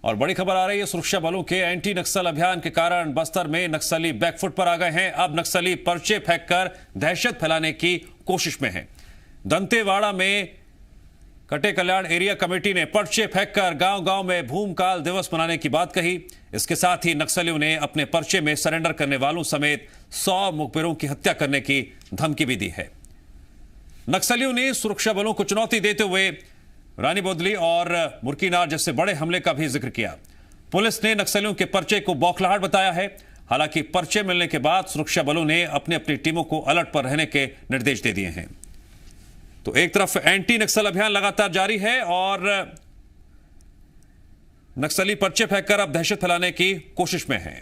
और बड़ी खबर आ रही है, सुरक्षा बलों के एंटी नक्सल अभियान के कारण बस्तर में नक्सली बैकफुट पर आ गए हैं। अब नक्सली पर्चे फेंककर दहशत फैलाने की कोशिश में हैं। दंतेवाड़ा में कटे कल्याण एरिया कमेटी ने पर्चे फेंककर गांव-गांव में भूमकाल दिवस मनाने की बात कही। इसके साथ ही नक्सलियों ने अपने पर्चे में सरेंडर करने वालों समेत 100 मुखबिरों की हत्या करने की धमकी भी दी है। नक्सलियों ने सुरक्षा बलों को चुनौती देते हुए रानी बोदली और मुर्कीनार जैसे बड़े हमले का भी जिक्र किया। पुलिस ने नक्सलियों के पर्चे को बौखलाहट बताया है। हालांकि पर्चे मिलने के बाद सुरक्षा बलों ने अपनी अपनी टीमों को अलर्ट पर रहने के निर्देश दे दिए हैं। तो एक तरफ एंटी नक्सल अभियान लगातार जारी है और नक्सली पर्चे फेंककर अब दहशत फैलाने की कोशिश में हैं।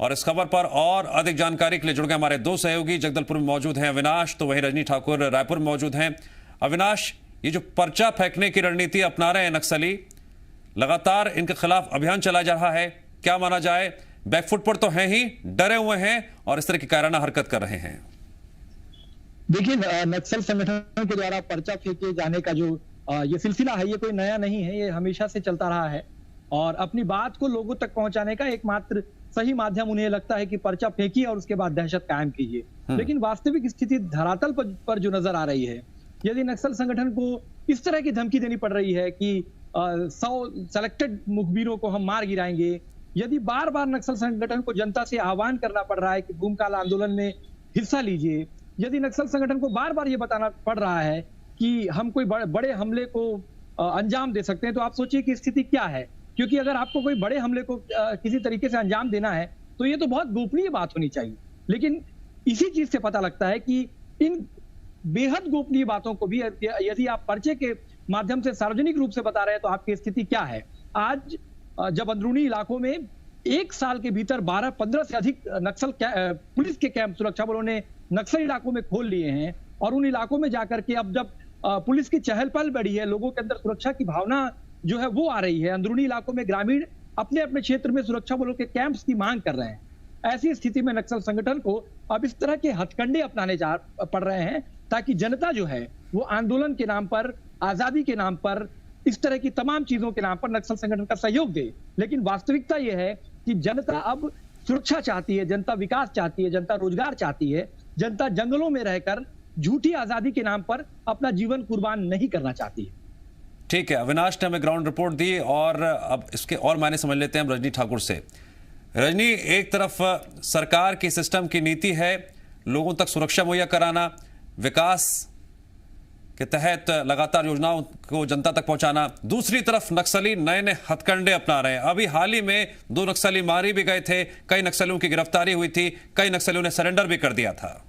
और इस खबर पर और अधिक जानकारी के लिए जुड़ गए हमारे दो सहयोगी। जगदलपुर में मौजूद हैं अविनाश, तो वहीं रजनी ठाकुर रायपुर में मौजूद हैं। अविनाश, ये जो पर्चा फेंकने की रणनीति अपना रहे हैं नक्सली, लगातार इनके खिलाफ अभियान चलाया जा रहा है, क्या माना जाए? बैकफुट पर तो हैं ही, डरे हुए हैं और इस तरह की कायराना हरकत कर रहे हैं। देखिए, नक्सल संगठन के द्वारा पर्चा फेंके जाने का जो ये सिलसिला है, ये कोई नया नहीं है, ये हमेशा से चलता रहा है। और अपनी बात को लोगों तक पहुंचाने का एकमात्र सही माध्यम उन्हें लगता है कि पर्चा फेंकिए और उसके बाद दहशत कायम कीजिए। लेकिन वास्तविक स्थिति धरातल पर जो नजर आ रही है, यदि नक्सल संगठन को इस तरह की धमकी देनी पड़ रही है कि 100 सेलेक्टेड मुखबिरों को हम मार गिराएंगे, यदि बार बार नक्सल संगठन को जनता से आह्वान करना पड़ रहा है कि भूमकाल आंदोलन में हिस्सा लीजिए, यदि नक्सल संगठन को बार बार ये बताना पड़ रहा है कि हम कोई बड़े हमले को अंजाम दे सकते हैं, तो आप सोचिए कि स्थिति क्या है। क्योंकि अगर आपको कोई बड़े हमले को किसी तरीके से अंजाम देना है तो ये तो बहुत गोपनीय बात होनी चाहिए। लेकिन इसी चीज से पता लगता है कि इन बेहद गोपनीय बातों को भी यदि आप पर्चे के माध्यम से सार्वजनिक रूप से बता रहे हैं तो आपकी स्थिति क्या है। आज जब अंदरूनी इलाकों में एक साल के भीतर 12-15 से अधिक नक्सल पुलिस के कैंप सुरक्षा बलों ने नक्सल इलाकों में खोल लिए हैं और उन इलाकों में जाकर के अब जब पुलिस की चहल पहल बढ़ी है, लोगों के अंदर सुरक्षा की भावना जो है वो आ रही है, अंदरूनी इलाकों में ग्रामीण अपने अपने क्षेत्र में सुरक्षा बलों के कैंप्स की मांग कर रहे हैं। ऐसी स्थिति में नक्सल संगठन को अब इस तरह के हथकंडे अपनाने पड़ रहे हैं ताकि जनता जो है वो आंदोलन के नाम पर, आजादी के नाम पर, इस तरह की तमाम चीजों के नाम पर नक्सल संगठन का सहयोग दे। लेकिन वास्तविकता यह है कि जनता अब सुरक्षा चाहती है, जनता विकास चाहती है, जनता रोजगार चाहती है, जनता जंगलों में रहकर झूठी आजादी के नाम पर अपना जीवन कुर्बान नहीं करना चाहती है। ठीक है, अविनाश ने हमें ग्राउंड रिपोर्ट दी और अब इसके और मायने समझ लेते हैं हम रजनी ठाकुर से। रजनी, एक तरफ सरकार की सिस्टम की नीति है लोगों तक सुरक्षा मुहैया कराना, विकास के तहत लगातार योजनाओं को जनता तक पहुंचाना, दूसरी तरफ नक्सली नए नए हथकंडे अपना रहे हैं। अभी हाल ही में 2 नक्सली मारे भी गए थे, कई नक्सलियों की गिरफ्तारी हुई थी, कई नक्सलियों ने सरेंडर भी कर दिया था।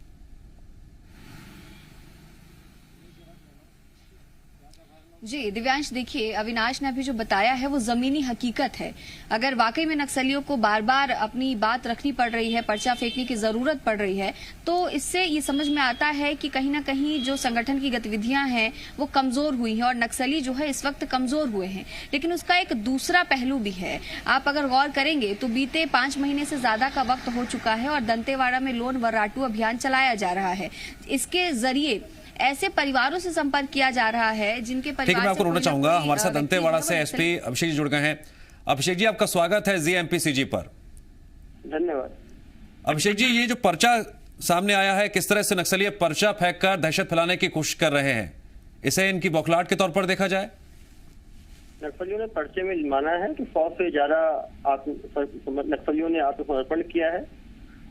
जी दिव्यांश, देखिए अविनाश ने अभी जो बताया है वो जमीनी हकीकत है। अगर वाकई में नक्सलियों को बार बार अपनी बात रखनी पड़ रही है, पर्चा फेंकने की जरूरत पड़ रही है, तो इससे ये समझ में आता है कि कहीं ना कहीं जो संगठन की गतिविधियां हैं वो कमजोर हुई हैं और नक्सली जो है इस वक्त कमजोर हुए हैं। लेकिन उसका एक दूसरा पहलू भी है। आप अगर गौर करेंगे तो बीते 5 महीने से ज्यादा का वक्त हो चुका है और दंतेवाड़ा में लोन वर्राटू अभियान चलाया जा रहा है। इसके जरिए ऐसे परिवारों से संपर्क किया जा रहा है जिनके परिवार। ठीक है, मैं आपको रोकना चाहूंगा। हमारे साथ दंतेवाड़ा से एसपी अभिषेक जी जुड़ गए हैं। अभिषेक जी, आपका स्वागत है जीएमपीसीजी पर। धन्यवाद। अभिषेक जी, ये जो पर्चा सामने आया है, किस तरह से नक्सली पर्चा फेंककर दहशत फैलाने की कोशिश कर रहे हैं, इसे इनकी बौखलाहट के तौर पर देखा जाए? नक्सलियों ने पर्चे में माना है कि 100 से ज्यादा नक्सलियों ने आत्मसमर्पण किया है।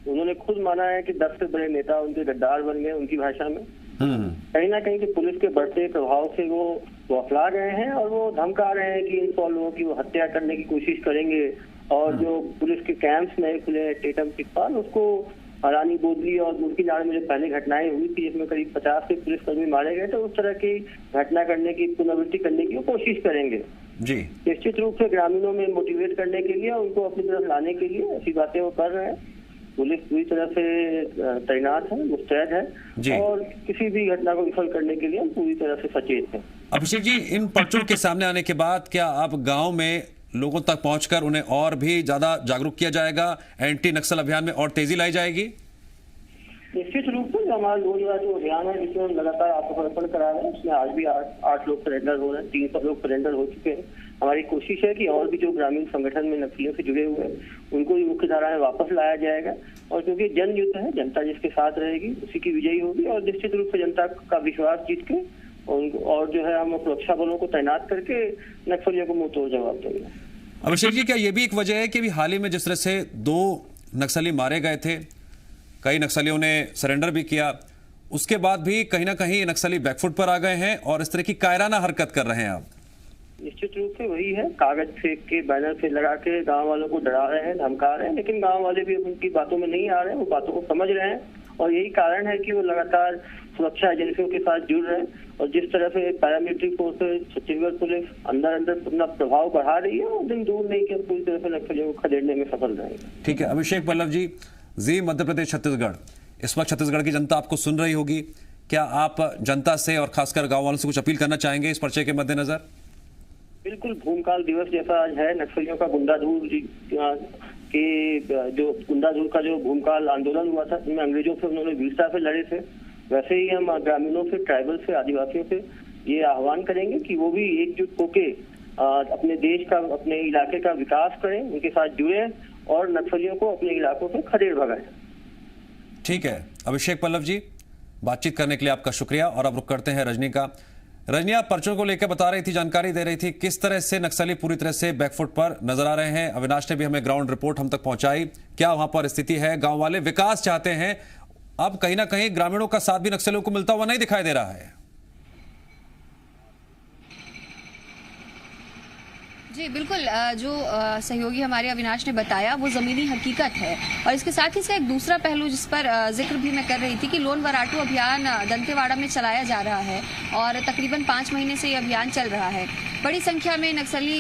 उन्होंने खुद माना है कि 10 से बड़े नेता उनके गद्दार बन गए, उनकी भाषा में। कहीं ना कहीं कि पुलिस के बढ़ते प्रभाव से वो बौखला रहे हैं और वो धमका रहे हैं कि इन 100 लोगों की वो हत्या करने की कोशिश करेंगे। और जो पुलिस के कैंप्स नए खुले हैं टेटम टिप्पा, उसको रानी बोदली और मुर्कीनार में जो पहले घटनाएं हुई थी जिसमें करीब 50 से पुलिसकर्मी मारे गए, तो उस तरह की घटना करने की पुनरावृत्ति करने की कोशिश करेंगे। जी, निश्चित रूप से ग्रामीणों में मोटिवेट करने के लिए, उनको अपनी तरफ लाने के लिए ऐसी बातें वो कर रहे हैं। पुलिस पूरी तरह से तैनात है, मुस्तैद है और किसी भी घटना को विफल करने के लिए हम पूरी तरह से सचेत हैं। अभिषेक जी, इन पर्चों के सामने आने के बाद क्या आप गांव में लोगों तक पहुंचकर उन्हें और भी ज्यादा जागरूक किया जाएगा, एंटी नक्सल अभियान में और तेजी लाई जाएगी? निश्चित रूप से जो हमारा लोन वाला जो अभियान है जिसमें हम लगातार आत्मसमर्पण करा रहे हैं, उसमें आज भी 8 लोग सरेंडर हो रहे हैं, 300 लोग सरेंडर हो चुके हैं। हमारी कोशिश है कि और भी जो ग्रामीण संगठन में नक्सलियों से जुड़े हुए हैं उनको भी मुख्य धारा में वापस लाया जाएगा। और क्योंकि जन युद्ध है, जनता जिसके साथ रहेगी उसी की विजयी होगी, और निश्चित रूप से जनता का विश्वास जीत के और जो है हम सुरक्षा बलों को तैनात करके नक्सलियों को मुंह तोड़ जवाब देंगे। अभिषेक जी, क्या ये भी एक वजह है कि अभी हाल ही में जिस तरह से 2 नक्सली मारे गए थे, कई नक्सलियों ने सरेंडर भी किया, उसके बाद भी कहीं ना कहीं नक्सली बैकफुट पर आ गए हैं और इस तरह की कायराना हरकत कर रहे हैं आप? निश्चित रूप से वही है, कागज फेंक के बैनर से लगा के गांव वालों को डरा रहे हैं, धमका रहे हैं, लेकिन गांव वाले भी उनकी बातों में नहीं आ रहे हैं, वो बातों को समझ रहे हैं। और यही कारण है कि वो लगातार सुरक्षा एजेंसियों के साथ जुड़ रहे हैं। और जिस तरह से पैरामिलिट्री फोर्सेज, छत्तीसगढ़ पुलिस अंदर अपना प्रभाव बढ़ा रही है, वो दिन दूर नहीं कि हम पूरी तरह से नक्सलियों को खदेड़ने में सफल रहेंगे। ठीक है अभिषेक पल्लव जी, जी मध्य प्रदेश छत्तीसगढ़, इस वक्त छत्तीसगढ़ की जनता आपको सुन रही होगी, क्या आप जनता से और खासकर गांव वालों से कुछ अपील करना चाहेंगे इस पर्चे के मद्देनजर? बिल्कुल, भूमकाल दिवस जैसा आज है, नक्सलियों का गुंडाधूर के जो गुंडाधूर का जो भूमकाल आंदोलन हुआ था, जिसमें अंग्रेजों से उन्होंने वीरता से लड़े थे, वैसे ही हम ग्रामीणों से, ट्राइबल से, आदिवासियों से ये आह्वान करेंगे कि वो भी एकजुट होके अपने देश का, अपने इलाके का विकास करें, उनके साथ जुड़े और नक्सलियों को अपने इलाकों से खदेड़ भगाएं। ठीक है अभिषेक पल्लव जी, बातचीत करने के लिए आपका शुक्रिया। और अब रुक करते हैं रजनी का। रजनी, आप पर्चों को लेकर बता रही थी, जानकारी दे रही थी, किस तरह से नक्सली पूरी तरह से बैकफुट पर नजर आ रहे हैं। अविनाश ने भी हमें ग्राउंड रिपोर्ट हम तक पहुंचाई, क्या वहां पर स्थिति है, गांव वाले विकास चाहते हैं, अब कहीं ना कहीं ग्रामीणों का साथ भी नक्सलियों को मिलता हुआ नहीं दिखाई दे रहा है। जी बिल्कुल, जो सहयोगी हमारे अविनाश ने बताया वो जमीनी हकीकत है। और इसके साथ ही से एक दूसरा पहलू जिस पर जिक्र भी मैं कर रही थी कि लोन वराटू अभियान दंतेवाड़ा में चलाया जा रहा है और तकरीबन 5 महीने से ये अभियान चल रहा है। बड़ी संख्या में नक्सली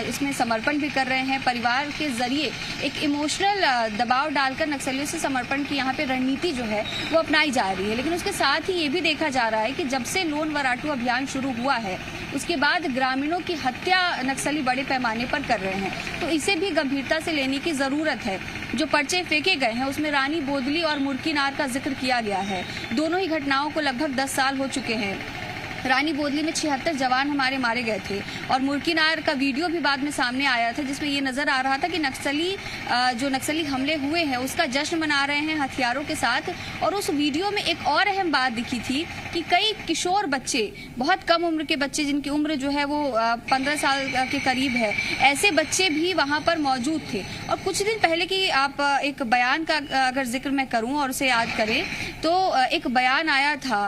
इसमें समर्पण भी कर रहे हैं। परिवार के जरिए एक इमोशनल दबाव डालकर नक्सलियों से समर्पण की यहाँ पे रणनीति जो है वो अपनाई जा रही है। लेकिन उसके साथ ही ये भी देखा जा रहा है कि जब से लोन वराटू अभियान शुरू हुआ है उसके बाद ग्रामीणों की हत्या नक्सली बड़े पैमाने पर कर रहे हैं, तो इसे भी गंभीरता से लेने की जरूरत है। जो पर्चे फेंके गए हैं उसमें रानी बोदली और मुर्कीनार का जिक्र किया गया है। दोनों ही घटनाओं को लगभग 10 साल हो चुके हैं। रानी बोदली में 76 जवान हमारे मारे गए थे और मुर्कीनार का वीडियो भी बाद में सामने आया था जिसमें ये नजर आ रहा था कि जो नक्सली हमले हुए हैं उसका जश्न मना रहे हैं हथियारों के साथ। और उस वीडियो में एक और अहम बात दिखी थी कि कई किशोर बच्चे, बहुत कम उम्र के बच्चे जिनकी उम्र जो है वो 15 साल के करीब है, ऐसे बच्चे भी वहां पर मौजूद थे। और कुछ दिन पहले की आप एक बयान का अगर जिक्र मैं करूं और उसे याद करें तो एक बयान आया था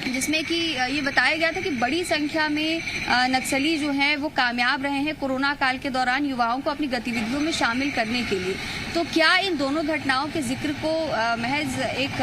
जिसमें कि ये बताया गया था कि बड़ी संख्या में नक्सली जो हैं वो कामयाब रहे हैं कोरोना काल के दौरान युवाओं को अपनी गतिविधियों में शामिल करने के लिए। तो क्या इन दोनों घटनाओं के जिक्र को महज एक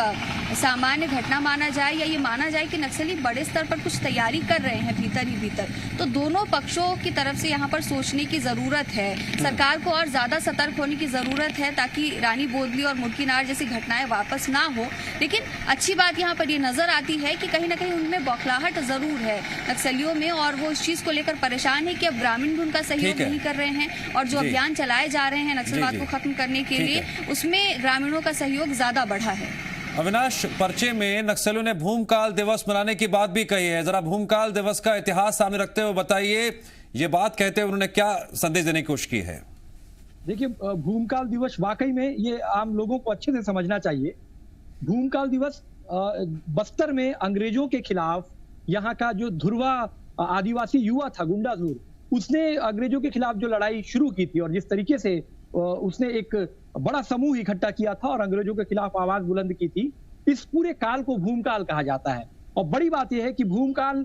सामान्य घटना माना जाए या ये माना जाए कि नक्सली बड़े स्तर पर कुछ तैयारी कर रहे हैं भीतर ही भीतर? तो दोनों पक्षों की तरफ से यहाँ पर सोचने की जरूरत है। सरकार को और ज्यादा सतर्क होने की जरूरत है ताकि रानी बोदली और मुर्कीनार जैसी घटनाएं वापस ना हो। लेकिन अच्छी बात यहाँ पर ये नजर आती है कि कहीं ना कहीं उनमें बौखलाहट जरूर है नक्सलियों में, और वो इस चीज को लेकर परेशान है कि अब ग्रामीण भी उनका सहयोग नहीं कर रहे हैं और जो अभियान चलाए जा रहे हैं नक्सलवाद को खत्म करने के लिए उसमें ग्रामीणों का सहयोग ज्यादा बढ़ा है। अविनाश, पर्चे में नक्सलियों ने भूमकाल दिवस मनाने की बात भी कही है, जरा भूमकाल दिवस का इतिहास सामने रखते हुए बताइए, ये बात कहते हुए उन्होंने क्या संदेश देने की कोशिश की है? देखिए, भूमकाल दिवस वाकई में ये आम लोगों को अच्छे से समझना चाहिए। भूमकाल दिवस बस्तर में अंग्रेजों के खिलाफ यहाँ का जो धुरवा आदिवासी युवा था गुंडाधुर, उसने अंग्रेजों के खिलाफ जो लड़ाई शुरू की थी और जिस तरीके से उसने एक बड़ा समूह इकट्ठा किया था और अंग्रेजों के खिलाफ आवाज बुलंद की थी, इस पूरे काल को भूमकाल कहा जाता है। और बड़ी बात यह है कि भूमकाल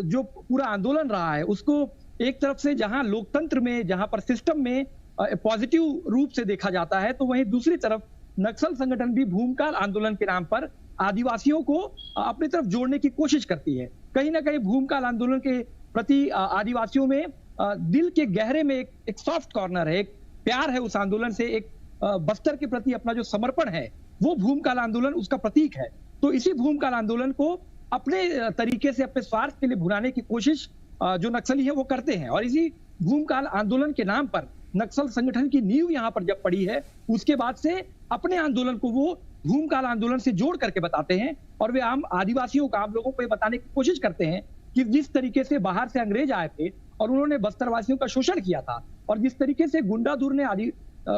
जो पूरा आंदोलन रहा है उसको एक तरफ से जहां लोकतंत्र में, जहां पर सिस्टम में पॉजिटिव रूप से देखा जाता है, तो वहीं दूसरी तरफ नक्सल संगठन भी भूमकाल आंदोलन के नाम पर आदिवासियों को अपनी तरफ जोड़ने की कोशिश करती है। कहीं ना कहीं भूमकाल आंदोलन के प्रति आदिवासियों में दिल के गहरे में एक सॉफ्ट कॉर्नर है, एक प्यार है उस आंदोलन से, एक बस्तर के प्रति अपना जो समर्पण है वो भूमकाल आंदोलन उसका प्रतीक है। तो इसी भूमकाल आंदोलन को अपने तरीके से अपने स्वार्थ के लिए भुनाने की कोशिश जो नक्सली है वो करते हैं। और इसी भूमकाल आंदोलन के नाम पर नक्सल संगठन की नींव यहाँ पर जब पड़ी है, उसके बाद से अपने आंदोलन को वो भूमकाल आंदोलन से जोड़ करके बताते हैं और वे आम आदिवासियों को, आम लोगों को ये बताने की कोशिश करते हैं कि जिस तरीके से बाहर से अंग्रेज आए थे और उन्होंने बस्तरवासियों का शोषण किया था और जिस तरीके से गुंडाधुर ने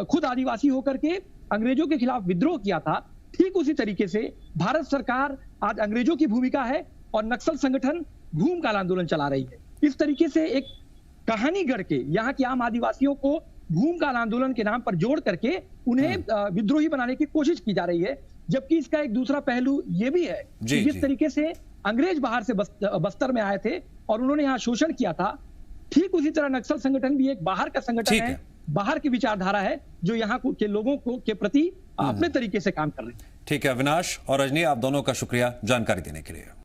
खुद आदिवासी होकर के अंग्रेजों के खिलाफ विद्रोह किया था, ठीक उसी तरीके से भारत सरकार आज अंग्रेजों की भूमिका है और नक्सल संगठन भूमकाल आंदोलन चला रही है। इस तरीके से एक कहानी गढ़ के यहाँ के आम आदिवासियों को भूमकाल आंदोलन के नाम पर जोड़ करके उन्हें विद्रोही बनाने की कोशिश की जा रही है, जबकि इसका एक दूसरा पहलू ये भी है कि जिस तरीके से अंग्रेज बाहर से बस्तर में आए थे और उन्होंने यहाँ शोषण किया था, ठीक उसी तरह नक्सल संगठन भी एक बाहर का संगठन है, बाहर की विचारधारा है जो यहाँ के लोगों को के प्रति अपने तरीके से काम कर रहे हैं। ठीक है अविनाश और रजनी, आप दोनों का शुक्रिया जानकारी देने के लिए।